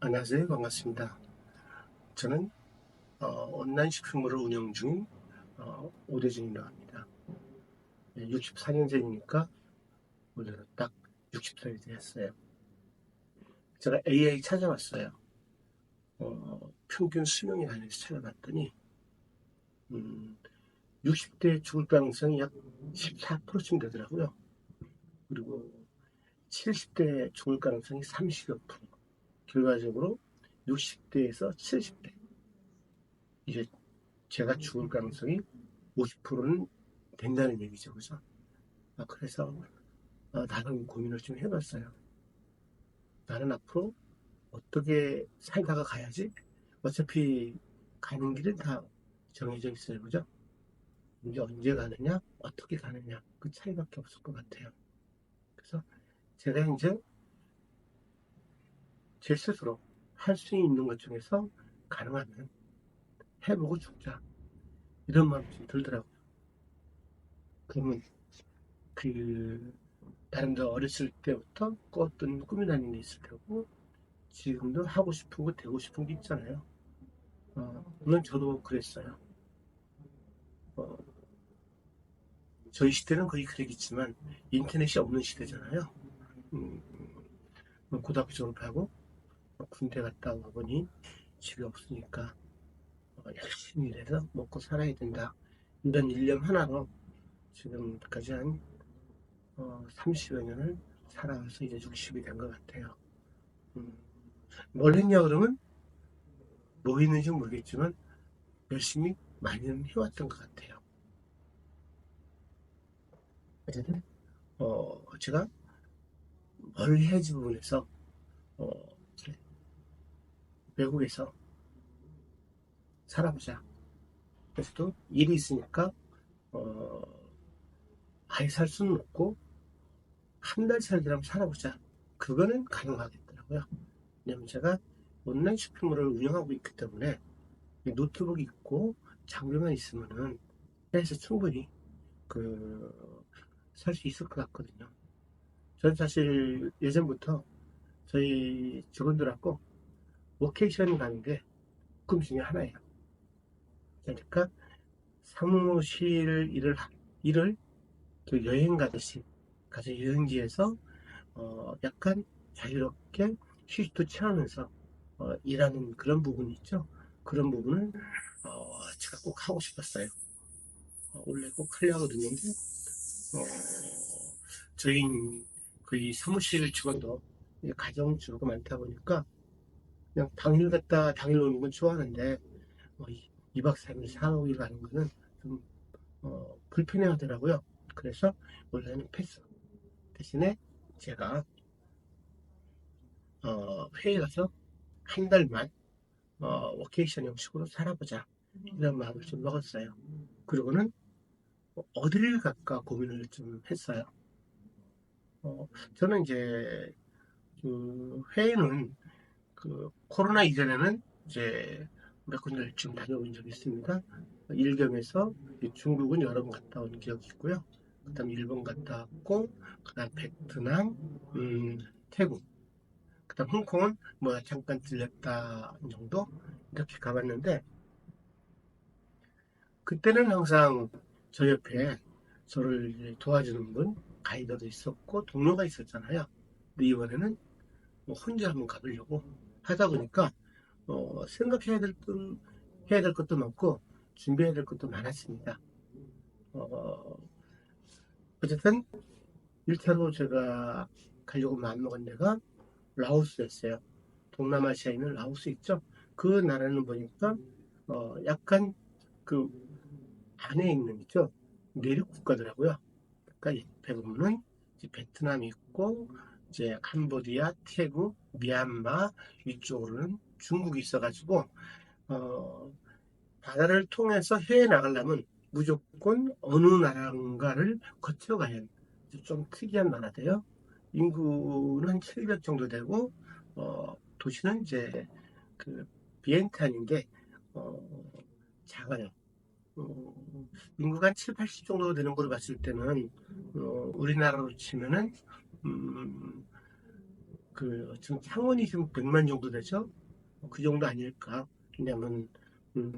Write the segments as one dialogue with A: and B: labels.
A: 안녕하세요. 반갑습니다. 저는 온라인 쇼핑몰을 운영 중인 오대준이라고 합니다. 64년생이니까 올해로 딱 60살이 되었어요. 제가 AI 찾아봤어요. 평균 수명에 관해서 찾아봤더니 60대 죽을 가능성이 약 14%쯤 되더라고요. 그리고 70대 죽을 가능성이 30여 프로. 결과적으로 60대에서 70대. 이제 제가 죽을 가능성이 50%는 된다는 얘기죠. 그죠? 그래서 나름 고민을 좀 해봤어요. 나는 앞으로 어떻게 살다가 가야지? 어차피 가는 길은 다 정해져 있어요. 그죠? 이제 언제 가느냐? 어떻게 가느냐? 그 차이밖에 없을 것 같아요. 그래서 제가 이제 제 스스로 할 수 있는 것 중에서 가능하면 해보고 죽자. 이런 마음이 좀 들더라고요. 그러면 그 나름대로 어렸을 때부터 꿨던 꿈이라는 게 있을 테고 지금도 하고 싶은 거 되고 싶은 게 있잖아요. 물론 저도 그랬어요. 어, 저희 시대는 거의 그랬겠지만 인터넷이 없는 시대잖아요. 음, 고등학교 졸업하고 군대 갔다 오보니 집이 없으니까 열심히 일해서 먹고 살아야 된다. 이런 일념 하나로 지금까지 한 30여 년을 살아와서 이제 60이 된 것 같아요. 음, 뭘 했냐 그러면 뭐 했는지 모르겠지만 열심히 많이는 해왔던 것 같아요. 어쨌든 제가 뭘 해야지 부분에서 어, 외국에서 살아보자. 그래서 또 일이 있으니까 어, 아예 살 수는 없고 한 달 살기라면 살아보자. 그거는 가능하겠더라고요. 왜냐면 제가 온라인 쇼핑몰을 운영하고 있기 때문에 노트북이 있고 장비만 있으면은 해서 충분히 그 살 수 있을 것 같거든요. 저는 사실 예전부터 저희 직원들하고 워케이션 가는 게 꿈 중에 하나예요. 그러니까 사무실 일을 그 여행 가듯이 가서 여행지에서 약간 자유롭게 휴식도 취하면서 일하는 그런 부분이 있죠. 그런 부분을 제가 꼭 하고 싶었어요. 원래 꼭 하려고 했는데 저희 거의 사무실 직원도 가정주부가 많다 보니까 그냥 당일 갔다 당일 오는 건 좋아하는데 2박 3일 4일 가는 거는 좀 불편해 하더라고요. 그래서 원래는 패스. 대신에 제가 회에 가서 한 달만 워케이션 형식으로 살아보자. 이런 마음을 좀 먹었어요. 그리고는 어디를 갈까 고민을 좀 했어요. 저는 이제 그 회의는 그 코로나 이전에는 이제 몇 군데를 좀 다녀본 적이 있습니다. 일경에서 중국은 여러 번 갔다 온 기억이 있고요. 그다음 일본 갔다 왔고, 그다음 베트남, 태국, 그다음 홍콩은 뭐 잠깐 들렸다 정도 이렇게 가봤는데 그때는 항상 저 옆에 저를 도와주는 분 가이드도 있었고 동료가 있었잖아요. 근데 이번에는 뭐 혼자 한번 가보려고 하다 보니까 생각해야 될 것, 해야 될 것도 많고 준비해야 될 것도 많았습니다. 어, 어쨌든 1차로 제가 가려고 마음먹은 데가 라오스였어요. 동남아시아에 있는 라오스 있죠? 그 나라는 보니까 약간 그 안에 있는 있죠? 내륙 국가더라고요. 그러니까 대부분은 이제 베트남 있고 이제 캄보디아, 태국, 미얀마 위쪽으로는 중국이 있어가지고 어, 바다를 통해서 해외 나가려면 무조건 어느 나라인가를 거쳐가야 해요. 좀 특이한 나라대요. 인구는 700 정도 되고 도시는 이제 그 비엔탄인 게 어, 작아요. 인구가 한 7, 80 정도 되는 걸로 봤을 때는 우리나라로 치면은 음, 지금 창원이 지금 100만 정도 되죠? 그 정도 아닐까. 왜냐면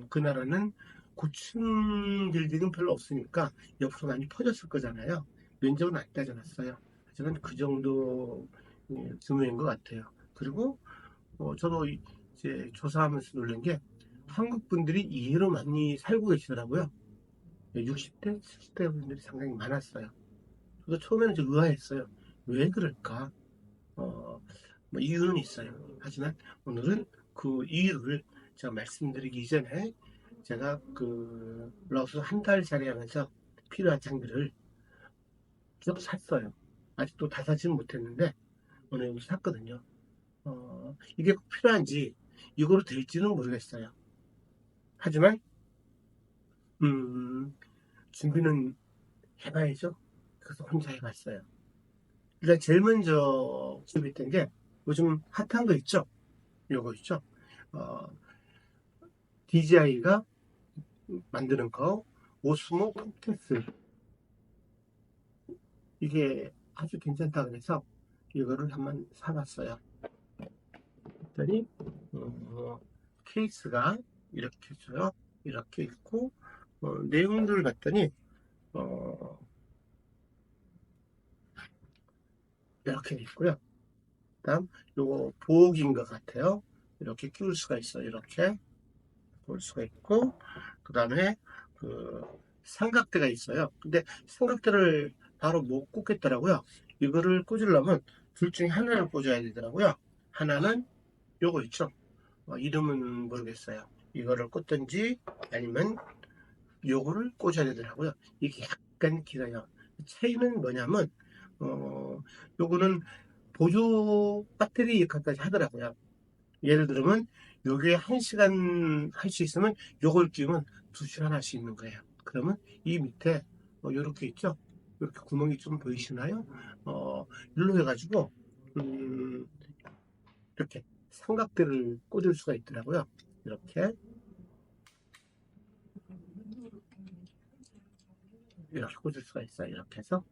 A: 그 나라는 고층 빌딩은 별로 없으니까 옆으로 많이 퍼졌을 거잖아요. 면적은 안 따져놨어요. 하지만 그 정도 규모인 것 같아요. 그리고 저도 이제 조사하면서 놀란 게 한국 분들이 이해로 많이 살고 계시더라고요. 60대, 70대 분들이 상당히 많았어요. 저도 처음에는 좀 의아했어요. 왜 그럴까? 뭐 이유는 있어요. 하지만 오늘은 그 이유를 제가 말씀드리기 이전에 제가 라오스 한 달짜리 하면서 필요한 장비를 쭉 샀어요. 아직도 다 사지는 못했는데 오늘 여기 샀거든요. 이게 꼭 필요한지 이거로 될지는 모르겠어요. 하지만 준비는 해봐야죠. 그래서 혼자 해봤어요. 일단 제일 먼저 준비했던 게 요즘 핫한 거 있죠? 요거 있죠? DJI가 만드는 거 오스모 폼텍스 이게 아주 괜찮다 그래서 이거를 한번 사봤어요. 그랬더니 케이스가 이렇게 있어요. 이렇게 있고 내용들을 봤더니 이렇게 있고요. 그다음 요거 보호기인 것 같아요. 이렇게 끼울 수가 있어요. 이렇게 볼 수가 있고 그 다음에 삼각대가 있어요. 근데 삼각대를 바로 못 꽂겠더라고요. 이거를 꽂으려면 둘 중에 하나를 꽂아야 되더라고요. 하나는 요거 있죠. 이름은 모르겠어요. 이거를 꽂든지 아니면 요거를 꽂아야 되더라고요. 이게 약간 길어요. 차이는 뭐냐면 요거는 보조 배터리 역할까지 하더라고요. 예를 들면 요게 1시간 할 수 있으면 요걸 끼우면 2시간 할 수 있는 거예요. 그러면 이 밑에 요렇게 있죠? 이렇게 구멍이 좀 보이시나요? 일로 해가지고 이렇게 삼각대를 꽂을 수가 있더라고요. 이렇게 꽂을 수가 있어요. 이렇게 해서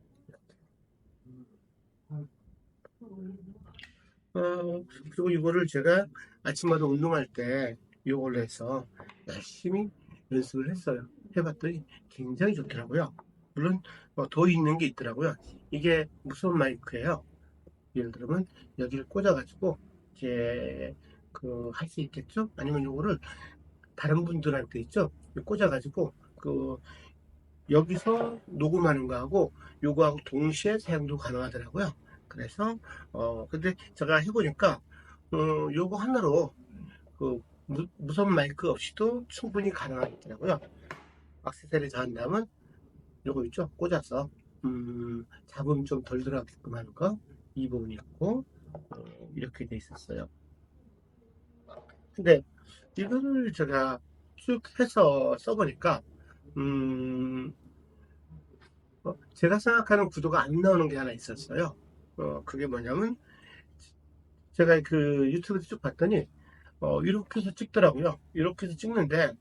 A: 그리고 이거를 제가 아침마다 운동할 때 이걸로 해서 열심히 연습을 했어요. 해봤더니 굉장히 좋더라고요. 물론 더 있는 게 있더라고요. 이게 무선 마이크예요. 예를 들면 여기를 꽂아가지고 이제 할 수 있겠죠? 아니면 이거를 다른 분들한테 있죠? 꽂아가지고 여기서 녹음하는 거하고 요거하고 동시에 사용도 가능하더라고요. 그래서 근데 제가 해보니까 요거 하나로 무선 마이크 없이도 충분히 가능하더라고요. 액세서리 잘한다면 요거 있죠? 꽂아서 잡음 좀 덜 들어가게끔 하는 거 이 부분이 있고 이렇게 돼 있었어요. 근데 이거를 제가 쭉 해서 써보니까 제가 생각하는 구도가 안 나오는 게 하나 있었어요. 그게 뭐냐면 제가 유튜브에서 쭉 봤더니 이렇게 해서 찍더라고요. 이렇게 해서 찍는데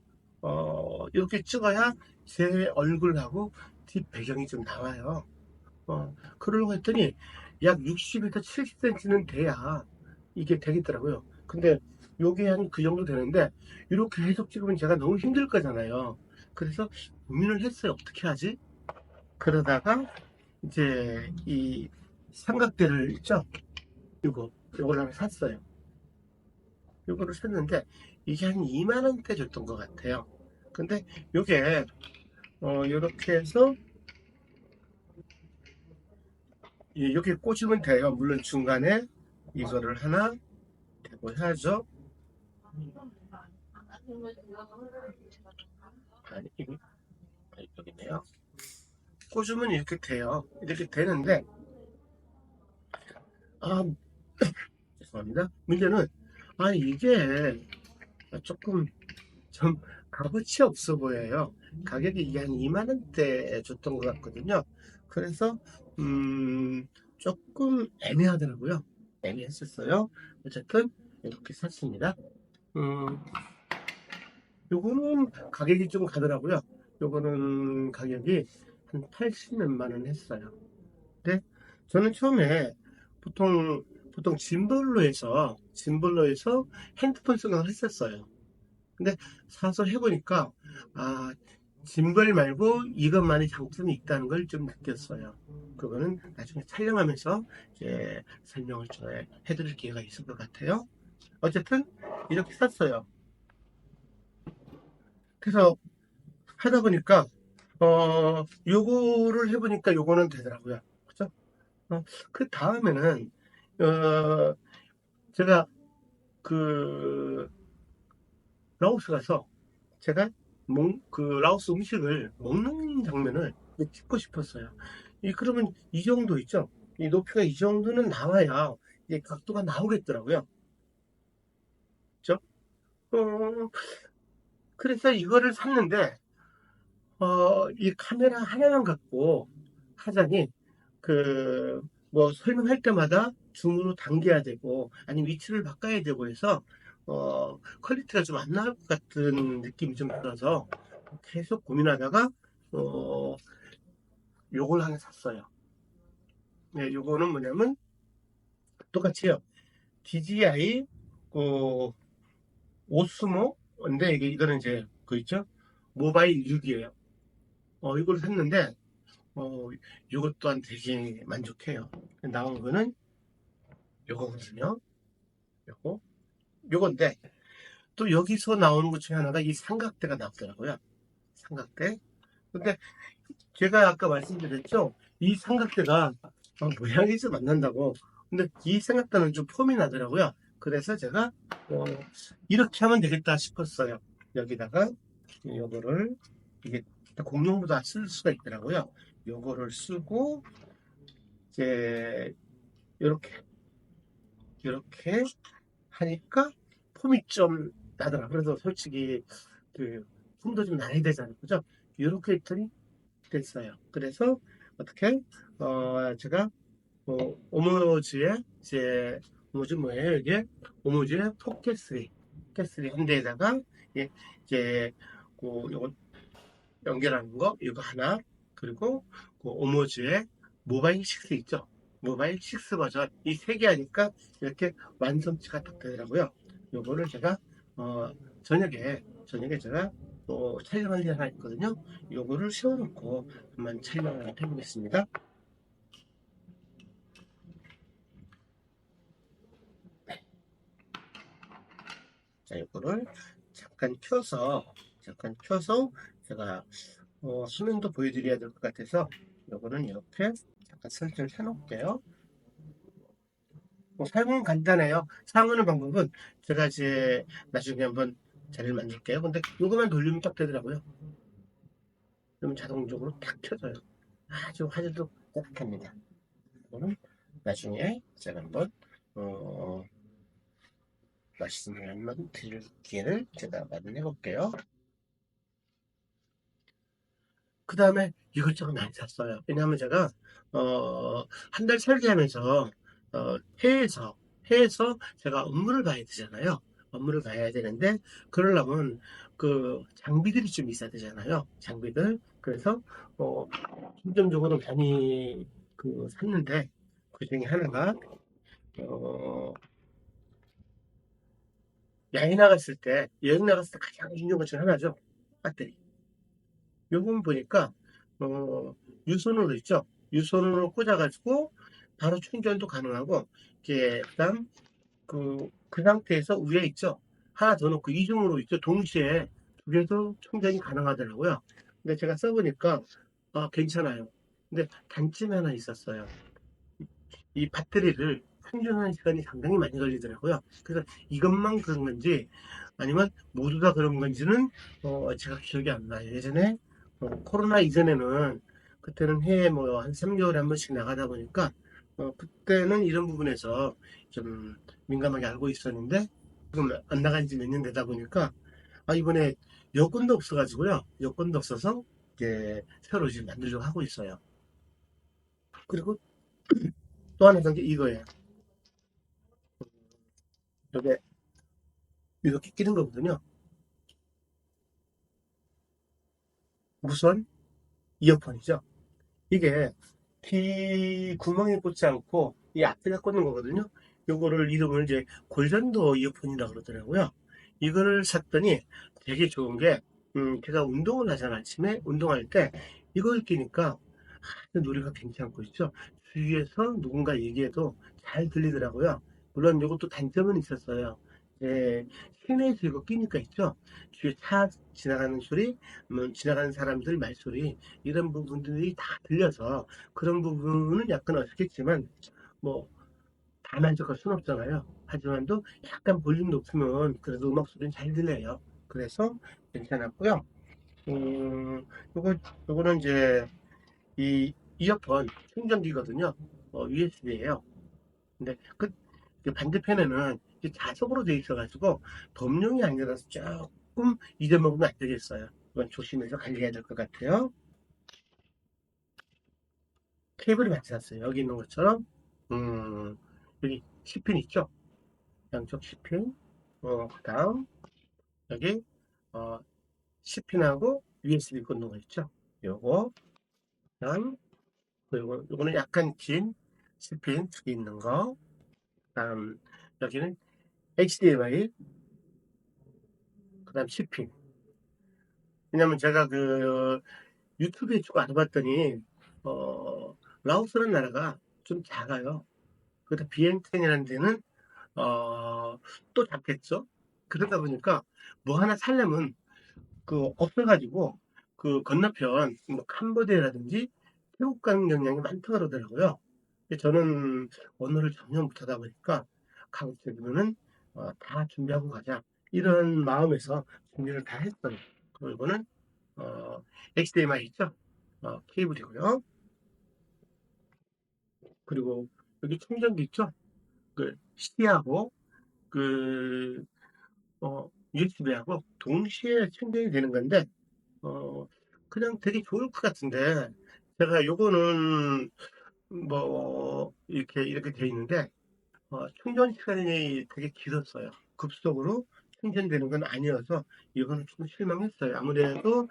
A: 이렇게 찍어야 제 얼굴하고 뒷 배경이 좀 나와요. 그러려고 했더니 약 60에서 70cm는 돼야 이게 되겠더라고요. 근데 요게 한 그 정도 되는데 이렇게 계속 찍으면 제가 너무 힘들 거잖아요. 그래서 고민을 했어요. 어떻게 하지? 그러다가 이제 이 삼각대를 있죠? 요걸 하나 샀어요. 요거를 샀는데 이게 한 2만원대 줬던 것 같아요. 근데 요게 요렇게 해서 여기 꽂으면 돼요. 물론 중간에 이거를 하나 대고 해야죠. 아니, 여기 있네요. 꽂으면 이렇게 돼요. 이렇게 되는데, 아, 죄송합니다. 문제는, 이게 조금 좀 값어치 없어 보여요. 가격이 이게 한 2만원대 줬던 것 같거든요. 그래서, 조금 애매하더라고요. 애매했었어요. 어쨌든, 이렇게 샀습니다. 음, 요거는 가격이 좀 가더라고요. 요거는 가격이 한 80몇만 원 했어요. 근데 저는 처음에 보통 보통 짐벌로에서 핸드폰 수강을 했었어요. 근데 사서 해보니까, 아, 짐벌 말고 이것만의 장점이 있다는 걸 좀 느꼈어요. 그거는 나중에 촬영하면서 이제 설명을 좀 해드릴 기회가 있을 것 같아요. 어쨌든, 이렇게 샀어요. 그래서 하다 보니까, 요거를 해보니까 요거는 되더라고요. 그죠? 그 다음에는, 어, 제가 그, 라오스 가서 제가 그 라오스 음식을 먹는 장면을 찍고 싶었어요. 그러면 이 정도 있죠? 이 높이가 이 정도는 나와야 이게 각도가 나오겠더라고요. 그죠? 어, 그래서 이거를 샀는데, 이 카메라 하나만 갖고 하자니, 그, 뭐 설명할 때마다 줌으로 당겨야 되고, 아니면 위치를 바꿔야 되고 해서, 퀄리티가 좀 안 나올 것 같은 느낌이 좀 들어서 계속 고민하다가, 어, 요걸 하나 샀어요. 네, 요거는 뭐냐면, 똑같이요. DJI, 어, 오스모인데, 이거는 이제, 그 있죠? 모바일 6이에요. 이걸 샀는데, 요것 또한 되게 만족해요. 나온 거는 요거거든요. 요거. 요건데, 또 여기서 나오는 것 중에 하나가 이 삼각대가 나오더라고요. 삼각대. 근데 제가 아까 말씀드렸죠? 이 삼각대가 모양이 좀 안 난다고. 근데 이 삼각대는 좀 폼이 나더라고요. 그래서 제가 이렇게 하면 되겠다 싶었어요. 여기다가 요거를 이게 공룡보다 쓸 수가 있더라고요. 요거를 쓰고 이제 이렇게 하니까 폼이 좀 나더라. 그래서 솔직히 그 폼도 좀 나야 되잖아요. 그죠? 이렇게 했더니 됐어요. 그래서 어떻게 제가 오모즈에 이제 오모즈 뭐예요? 이게 오모즈의 포켓3 한 대에다가 이제 그 요거 연결하는 거 이거 하나 그리고 그 오모즈의 모바일 6 있죠? 모바일 6 버전 이 세 개 하니까 이렇게 완성치가 딱 되더라고요. 요거를 제가 어, 저녁에 제가 촬영할 일 하나 있거든요. 요거를 세워놓고 한번 촬영을 해보겠습니다. 자, 요거를 잠깐 켜서 제가 화면도 보여드려야 될 것 같아서 요거는 이렇게 잠깐 설정을 해놓을게요. 사용은 간단해요. 사용하는 방법은 제가 이제 나중에 한번 자리를 만들게요. 근데 요거만 돌리면 딱 되더라고요. 그러면 자동적으로 딱 켜져요. 아주 화질도 깨끗합니다. 이거는 나중에 제가 한번 어, 말씀을 한번 드릴 기회를 제가 마련해 볼게요. 그 다음에 이것저것 많이 샀어요. 왜냐하면 제가 한 달 설계하면서 해외에서 제가 업무를 봐야 되잖아요. 업무를 봐야 되는데 그러려면 그 장비들이 좀 있어야 되잖아요. 장비들. 그래서 중점적으로 많이 샀는데 그 중에 하나가 어, 여행 나갔을 때 가장 중요한 것 중에 하나죠. 배터리. 요금 보니까 유선으로 있죠. 유선으로 꽂아가지고 바로 충전도 가능하고 이제 그다음 그 상태에서 위에 있죠. 하나 더 놓고 이중으로 있죠. 동시에 두 개도 충전이 가능하더라고요. 근데 제가 써보니까 괜찮아요. 근데 단점이 하나 있었어요. 이 배터리를 충전하는 시간이 상당히 많이 걸리더라고요. 그래서 이것만 그런 건지 아니면 모두 다 그런 건지는 제가 기억이 안 나요. 예전에 코로나 이전에는 그때는 해에 뭐 한 3개월에 한 번씩 나가다 보니까 그때는 이런 부분에서 좀 민감하게 알고 있었는데 지금 안 나간 지 몇 년 되다 보니까 이번에 여권도 없어가지고요. 여권도 없어서 이제 새로 지금 만들려고 하고 있어요. 그리고 또 하나 산 게 이거예요. 이게 이렇게 끼는 거거든요. 무선 이어폰이죠. 이게 귀 구멍에 꽂지 않고 이 앞에다 꽂는 거거든요. 요거를 이름을 이제 골전도 이어폰이라고 그러더라고요. 이거를 샀더니 되게 좋은 게, 제가 운동을 하잖아. 아침에 운동할 때 이걸 끼니까 노래가 괜찮고 있죠. 주위에서 누군가 얘기해도 잘 들리더라고요. 물론 이것도 단점은 있었어요. 예, 실내에서 이거 끼니까 있죠. 주위에 차 지나가는 소리, 지나가는 사람들 말소리, 이런 부분들이 다 들려서 그런 부분은 약간 어색했지만, 뭐, 다 만족할 순 없잖아요. 하지만도 약간 볼륨 높으면 그래도 음악 소리는 잘 들려요. 그래서 괜찮았고요. 요거, 요거는 이제 이 이어폰 충전기거든요. USB예요. 근데 그 반대편에는 이게 자석으로 되어 있어가지고 범용이 아니라서 조금 잊어먹으면 안 되겠어요. 이건 조심해서 관리해야 될 것 같아요. 케이블이 맞지 않았어요. 여기 있는 것처럼. 음, 여기 10핀 있죠? 양쪽 10핀. 그 다음, 여기, 어, 10핀하고 USB 꽂는 있죠? 요거. 그 다음, 요거는 약간 긴 10핀 두개 있는 거. 그 다음, 여기는 HDMI, 그 다음 10핀. 왜냐면 제가 그 유튜브에 쭉 알아봤더니, 어, 라오스라는 나라가 좀 작아요. 그래서 비엔텐이라는 데는, 어, 또 작겠죠? 그러다 보니까 뭐 하나 살려면 없어가지고 그 건너편 뭐 캄보디아라든지 태국 가는 경향이 많다 그러더라고요. 근데 저는 언어를 전혀 못하다 보니까 가급적이면은 다 준비하고 가자 이런 마음에서 준비를 다 했어요. 그리고 이거는 어, HDMI 있죠? 케이블이고요. 그리고 여기 충전기 있죠? 그 CD하고 그 USB하고 동시에 충전이 되는 건데 어, 그냥 되게 좋을 것 같은데, 제가 요거는 이렇게 돼 있는데, 충전 시간이 되게 길었어요. 급속으로 충전되는 건 아니어서, 이거는 좀 실망했어요. 아무래도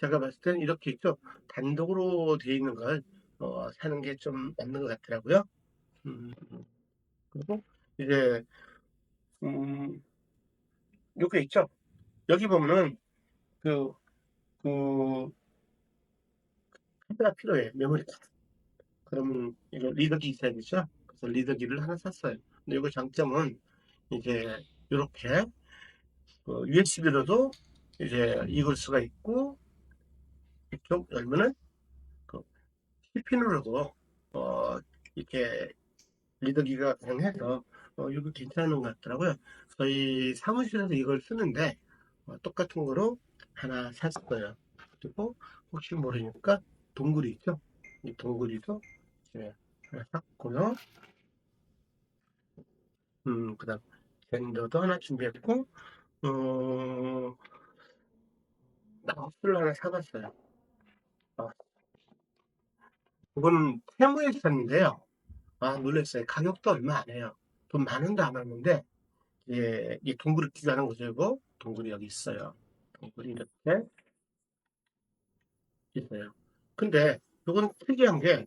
A: 제가 봤을 땐 이렇게 있죠. 단독으로 돼 있는 걸, 사는 게 좀 맞는 것 같더라고요. 음, 그리고 이제, 음, 요게 있죠. 여기 보면은, 그, 그, 카드가 필요해. 메모리 그러면 이거 리더기 있어야겠죠? 그래서 리더기를 하나 샀어요. 근데 이거 장점은 이제 이렇게 USB로도 이제 읽을 수가 있고 이쪽 열면은 그 CPU로도 이렇게 리더기가 가능해서 이거 괜찮은 것 같더라고요. 저희 사무실에서 이걸 쓰는데 똑같은 거로 하나 샀어요. 그리고 혹시 모르니까 동굴이 있죠? 이 동굴이도 이제 하나 샀고요. 그다음 밴더도 하나 준비했고, 어, 마우스를 하나 사봤어요. 어, 이거는 테무에서 샀는데요. 놀랐어요. 가격도 얼마 안 해요. 돈 만 원도 안 하는데, 이게 동굴을 기가는 거죠, 이거. 동굴이 여기 있어요. 동굴이 이렇게 있어요. 근데, 이건 특이한 게,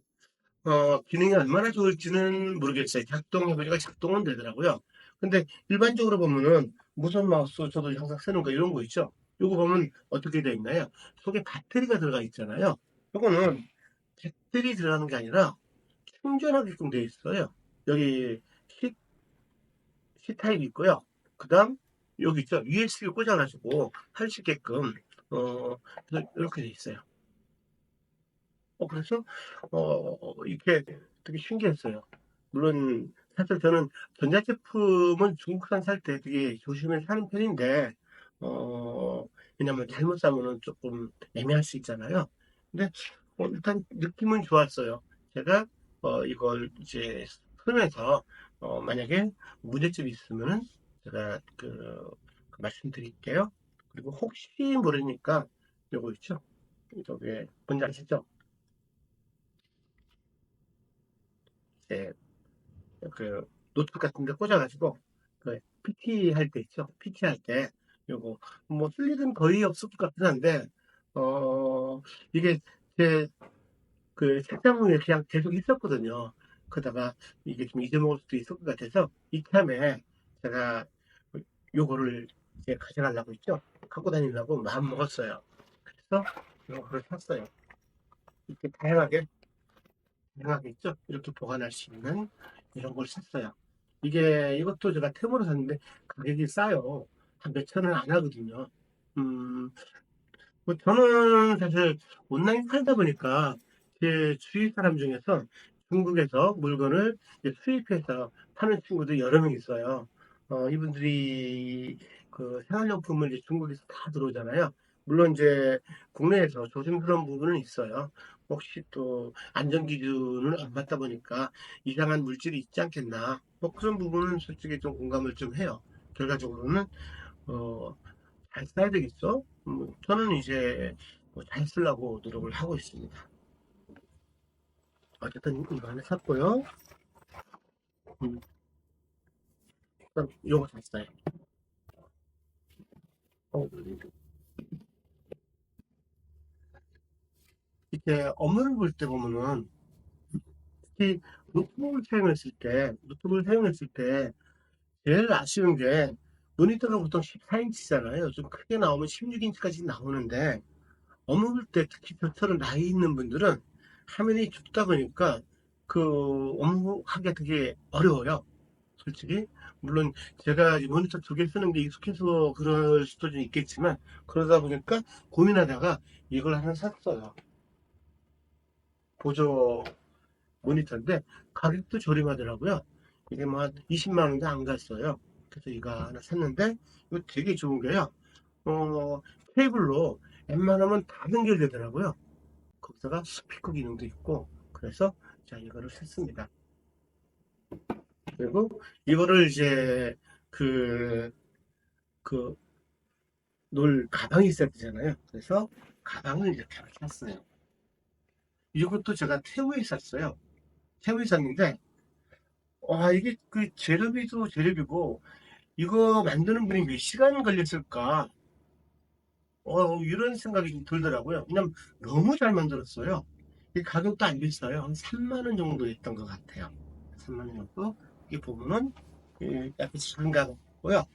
A: 기능이 얼마나 좋을지는 모르겠어요. 작동해보니까 작동은 되더라고요. 근데 일반적으로 보면은 무선 마우스 저도 항상 쓰는 거 이런 거 있죠. 요거 보면 어떻게 되어 있나요? 속에 배터리가 들어가 있잖아요. 요거는 배터리 들어가는 게 아니라 충전하게끔 되어 있어요. 여기 C 타입이 있고요. 그 다음 여기 있죠. USB 꽂아가지고 할 수 있게끔 그래서 이렇게 되어 있어요. 그래서, 이렇게 되게 신기했어요. 물론, 사실 저는 전자제품은 중국산 살 때 되게 조심해서 사는 편인데, 어, 왜냐면 잘못 사면은 조금 애매할 수 있잖아요. 근데, 일단 느낌은 좋았어요. 제가, 이걸 이제 쓰면서, 만약에 문제점이 있으면은 제가 그 말씀드릴게요. 그리고 혹시 모르니까 요거 있죠? 저게 뭔지 아시죠? 이제 그 노트북 같은 데 꽂아가지고 그 PT 할 때 있죠. PT 할 때 요거 뭐 쓸 일은 거의 없을 것 같긴 한데 어 이게 제 그 책상 위에 그냥 계속 있었거든요. 그러다가 이게 좀 잊어먹을 수도 있을 것 같아서 이참에 제가 요거를 이제 가져가려고 했죠. 갖고 다니려고 마음 먹었어요. 그래서 요거를 샀어요. 이렇게 다양하게 있죠. 이렇게 보관할 수 있는 이런 걸 샀어요. 이것도 제가 템으로 샀는데 가격이 싸요. 한 몇천 원 안 하거든요. 음, 뭐 저는 사실 온라인 팔다 보니까 제 주위 사람 중에서 중국에서 물건을 이제 수입해서 파는 친구도 여러 명 있어요. 이분들이 그 생활용품을 이제 중국에서 다 들어오잖아요. 물론 이제 국내에서 조심스러운 부분은 있어요. 혹시 또 안전 기준을 안 맞다 보니까 이상한 물질이 있지 않겠나. 뭐 그런 부분은 솔직히 좀 공감을 좀 해요. 결과적으로는 어, 잘 써야 되겠죠? 저는 이제 뭐잘 쓰려고 노력을 하고 있습니다. 어쨌든 이거 하나 샀고요. 음, 그럼 이거 샀어요. 어, 이렇게 업무를 볼 때 보면은 특히 노트북을 사용했을 때 제일 아쉬운 게 모니터가 보통 14인치잖아요. 좀 크게 나오면 16인치까지 나오는데 업무 볼 때 특히 저처럼 나이 있는 분들은 화면이 좁다 보니까 그 업무하기가 되게 어려워요. 솔직히 물론 제가 모니터 두 개 쓰는 게 익숙해서 그럴 수도 좀 있겠지만 그러다 보니까 고민하다가 이걸 하나 샀어요. 보조 모니터인데 가격도 저렴하더라고요. 이게 뭐 한 20만 원도 안 갔어요. 그래서 이거 하나 샀는데 이거 되게 좋은 게요. 어, 케이블로 웬만하면 다 연결되더라고요. 거기다가 스피커 기능도 있고 그래서 자 이거를 샀습니다. 그리고 이거를 이제 그 그 놀 가방이 있어야 되잖아요. 그래서 가방을 이렇게 하나 샀어요. 이것도 제가 테우에 샀어요. 테우에 샀는데 와 이게 그 재료비도 재료비고 이거 만드는 분이 몇 시간 걸렸을까 이런 생각이 좀 들더라고요. 왜냐면 너무 잘 만들었어요. 이 가격도 안 비싸요. 한 3만 원 정도 했던 것 같아요. 3만 원 정도. 이게 보면은 약간 장갑고요.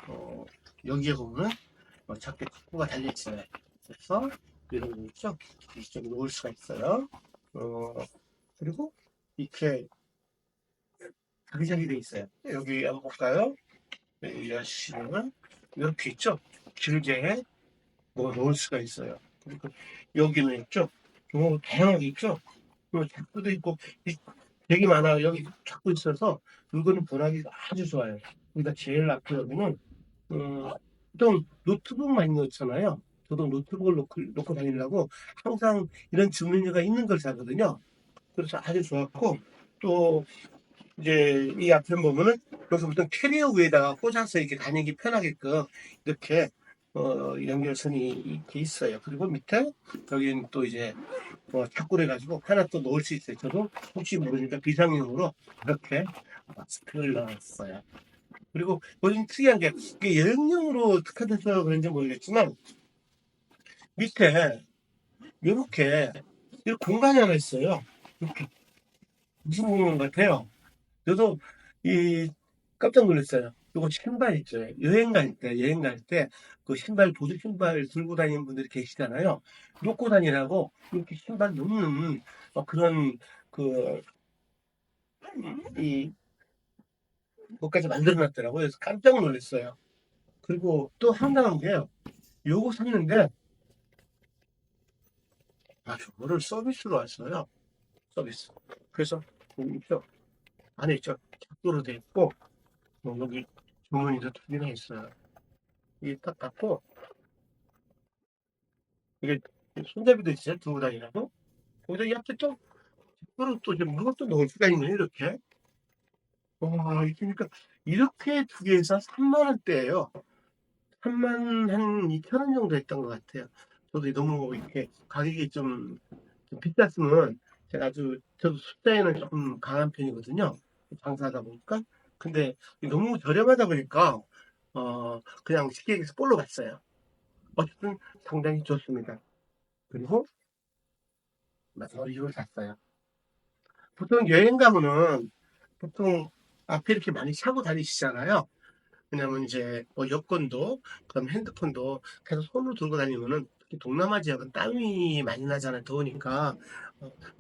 A: 어, 여기에 보면은 작게 탁구가 달려있어요. 그래서 이런 거 있죠? 이쪽에 놓을 수가 있어요. 어, 그리고 이렇게 자기자기 돼 있어요. 여기 한번 볼까요? 여시면 이렇게 있죠? 길게 뭐 놓을 수가 있어요. 그리고 여기는 있죠? 다양하게 있죠? 작두도 있고 되게 많아요. 여기 작두 있어서 물건을 보관하기가 아주 좋아요. 그러니까 제일 낫고 여기는 보통 노트북 많이 넣잖아요. 저도 노트북을 놓고 다니려고 항상 이런 주머니가 있는 걸 사거든요. 그래서 아주 좋았고, 또, 이제 이 앞에 보면은 여기 보통 캐리어 위에다가 꽂아서 이렇게 다니기 편하게끔 이렇게 연결선이 이렇게 있어요. 그리고 밑에 여기는 또 이제 탁구를 해가지고 하나 또 넣을 수 있어요. 저도 혹시 모르니까 비상용으로 이렇게 마스크를 넣었어요. 그리고 요즘 특이한 게 이게 여행용으로 특화돼서 그런지 모르겠지만 밑에 이렇게 공간이 하나 있어요. 이렇게 무슨 공간 같아요. 저도 이 깜짝 놀랐어요. 이거 신발 있죠. 여행 갈 때 그 신발 보조 신발 들고 다니는 분들이 계시잖아요. 놓고 다니라고 이렇게 신발 놓는 그런 그 이 것까지 만들어 놨더라고요. 그래서 깜짝 놀랐어요. 그리고 또 황당한 게요. 요거 샀는데 저거를 서비스로 왔어요. 서비스. 그래서 여기 있죠. 안에 있죠. 작도로 돼 있고 여기 주머니도 두 개나 있어요. 이게 딱 닫고 이게 손잡이도 있어요. 두고 다니라고. 거기다 이 앞에 또 작도로 또 이제 물것도 넣을 수가 있네 이렇게. 와 그러니까 이렇게 두 개에서 3만 원대예요. 3만 한 2천 원 정도 했던 것 같아요. 저도 너무 이렇게 가격이 좀 비쌌으면 제가 저도 숫자에는 조금 강한 편이거든요. 장사하다 보니까. 근데 너무 저렴하다 보니까 그냥 쉽게 얘기해서 볼로 갔어요. 어쨌든 상당히 좋습니다. 그리고 마지막으로 이걸 샀어요. 보통 여행 가면은 보통 앞에 이렇게 많이 차고 다니시잖아요. 왜냐면 이제 뭐 여권도 그럼 핸드폰도 계속 손으로 들고 다니면은 특히 동남아 지역은 땀이 많이 나잖아요. 더우니까.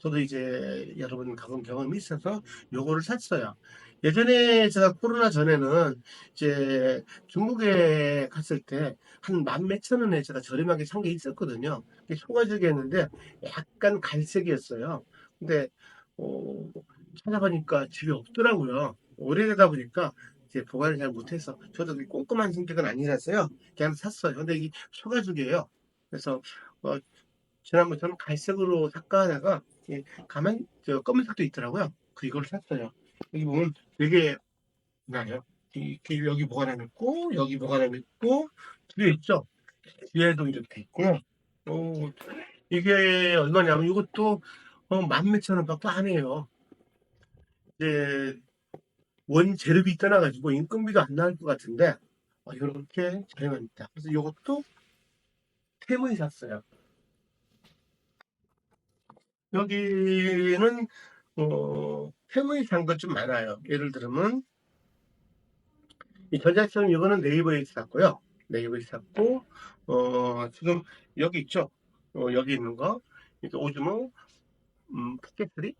A: 저도 이제 여러 번 가본 경험이 있어서 요거를 샀어요. 예전에 제가 코로나 전에는 이제 중국에 갔을 때 한 만 몇천 원에 제가 저렴하게 산 게 있었거든요. 그게 초가죽이었는데 약간 갈색이었어요. 근데 어, 찾아보니까 집에 없더라고요. 오래되다 보니까 이제 보관을 잘 못해서 저도 그렇게 꼼꼼한 성격은 아니라서요. 그냥 샀어요. 근데 이 소가죽이에요. 그래서 어, 지난번 저는 갈색으로 샀까 하다가 가만 저 검은색도 있더라고요. 그 이걸 샀어요. 여기 보면 되게 나요. 이렇게 여기 보관함 있고 여기 보관함 있고 뒤에 있죠. 뒤에도 이렇게 있고요. 어, 이게 얼마냐면 이것도 만 몇천 원밖에 안 해요. 이제 원재료비 떠나가지고 인건비도 안 나올 것 같은데 이렇게 저렴합니다. 그래서 이것도 테무에 샀어요. 여기는 테무에 산 것 좀 많아요. 예를 들면 이 전자처럼 이거는 네이버에 샀고요. 네이버에 샀고 지금 여기 있죠. 여기 있는 거 이게 오즈모 포켓3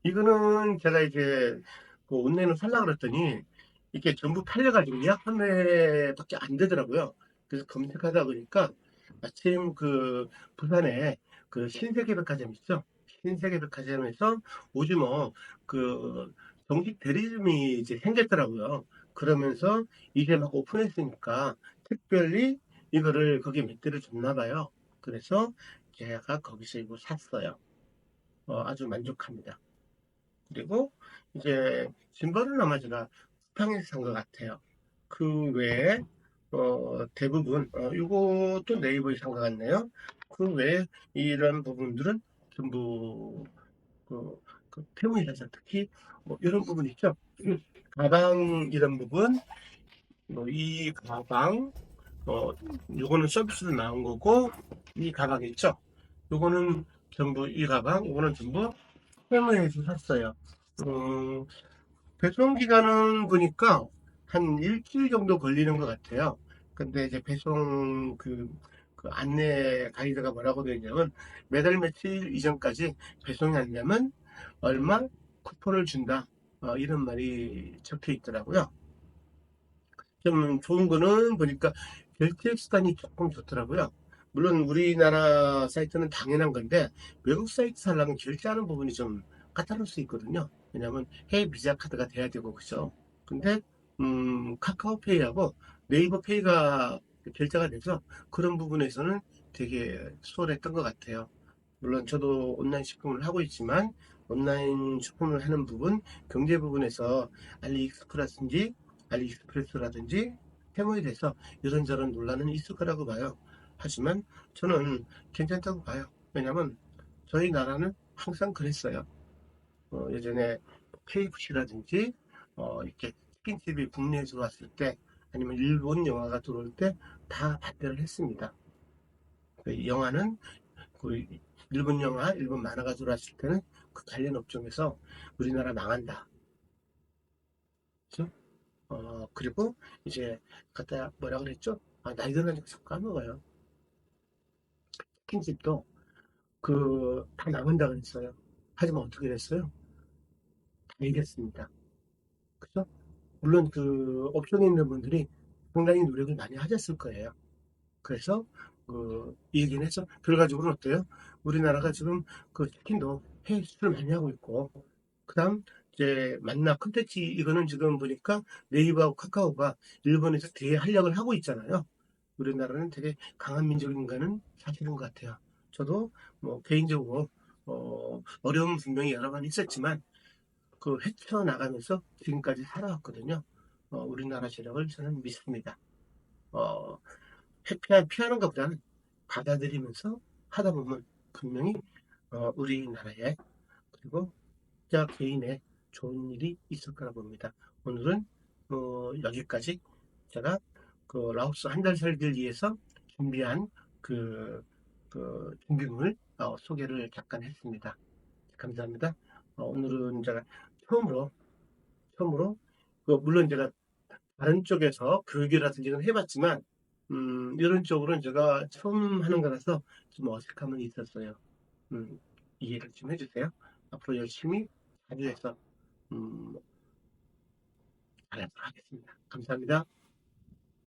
A: 이거는 제가 이제 그 온라인으로 살려고 그랬더니 이게 전부 팔려가지고 예약 판매밖에 안 되더라고요. 그래서 검색하다 보니까 마침 그 부산에 그 신세계백화점 있죠? 신세계백화점에서 오즈모 그 정식 대리점이 이제 생겼더라고요. 그러면서 이제 막 오픈했으니까 특별히 이거를 거기에 몇 대를 줬나 봐요. 그래서 제가 거기서 이거 샀어요. 아주 만족합니다. 그리고 이제 짐벌은 아마 제가 쿠팡에서 산 것 같아요. 그 외에 대부분 이것도 네이버에서 산 것 같네요. 그 외에 이런 부분들은 전부 그, 그 테무에서 특히 뭐 이런 부분 있죠. 가방 이런 부분, 뭐 이 가방, 요거는 서비스로 나온 거고 이 가방 있죠. 요거는 전부 이 가방, 요거는 전부 테무에서 샀어요. 음, 배송 기간은 보니까 한 일주일 정도 걸리는 것 같아요. 근데 이제 배송 그 안내 가이드가 뭐라고 되어 있냐면 매달 며칠 이전까지 배송이 안 되면 얼마 쿠폰을 준다. 이런 말이 적혀 있더라고요. 좀 좋은 거는 보니까 결제 수단이 조금 좋더라고요. 물론 우리나라 사이트는 당연한 건데 외국 사이트 살려면 결제하는 부분이 좀 까다로울 수 있거든요. 왜냐하면 해외 비자 카드가 돼야 되고 그죠. 근데 카카오페이하고 네이버 페이가 결제가 돼서 그런 부분에서는 되게 수월했던 것 같아요. 물론 저도 온라인 쇼핑을 하고 있지만 온라인 쇼핑을 하는 부분, 경제 부분에서 알리익스프레스라든지 테무에 대해서 이런저런 논란은 있을 거라고 봐요. 하지만 저는 괜찮다고 봐요. 왜냐면 저희 나라는 항상 그랬어요. 예전에 KFC라든지 이렇게 치킨집이 국내에 들어왔을 때 아니면 일본 영화가 들어올 때 다 반대를 했습니다. 그 영화는 그 일본 영화, 일본 만화가 들어왔을 때는 그 관련 업종에서 우리나라 망한다. 그죠? 그리고 이제 갖다 뭐라 그랬죠? 나이 들어가니까 자꾸 까먹어요. 치킨집도 다 나간다 그랬어요. 하지만 어떻게 됐어요? 다 이겼습니다. 그죠? 물론 그 업종에 있는 분들이 상당히 노력을 많이 하셨을 거예요. 그래서 이 얘기는 해서 결과적으로는 어때요? 우리나라가 지금 그 치킨도 해외 수출을 많이 하고 있고 그다음 이제 만나 콘텐츠 이거는 지금 보니까 네이버하고 카카오가 일본에서 대활약을 하고 있잖아요. 우리나라는 되게 강한 민족인가는 사실인 것 같아요. 저도 뭐 개인적으로 어려움은 분명히 여러 번 있었지만 그 헤쳐나가면서 지금까지 살아왔거든요. 우리나라 실력을 저는 믿습니다. 어, 피하는 것보다는 받아들이면서 하다 보면 분명히 우리나라에 그리고 각자 개인의 좋은 일이 있을 거라 봅니다. 오늘은 여기까지 제가 그 라오스 한 달 살기를 위해서 준비한 그 준비물 소개를 잠깐 했습니다. 감사합니다. 오늘은 제가 처음으로, 물론 제가 다른 쪽에서 교육이라든지 는 해봤지만, 이런 쪽으로는 제가 처음 하는 거라서 좀 어색함은 있었어요. 음, 이해를 좀 해주세요. 앞으로 열심히 자주 해서, 음, 잘하도록 하겠습니다. 감사합니다.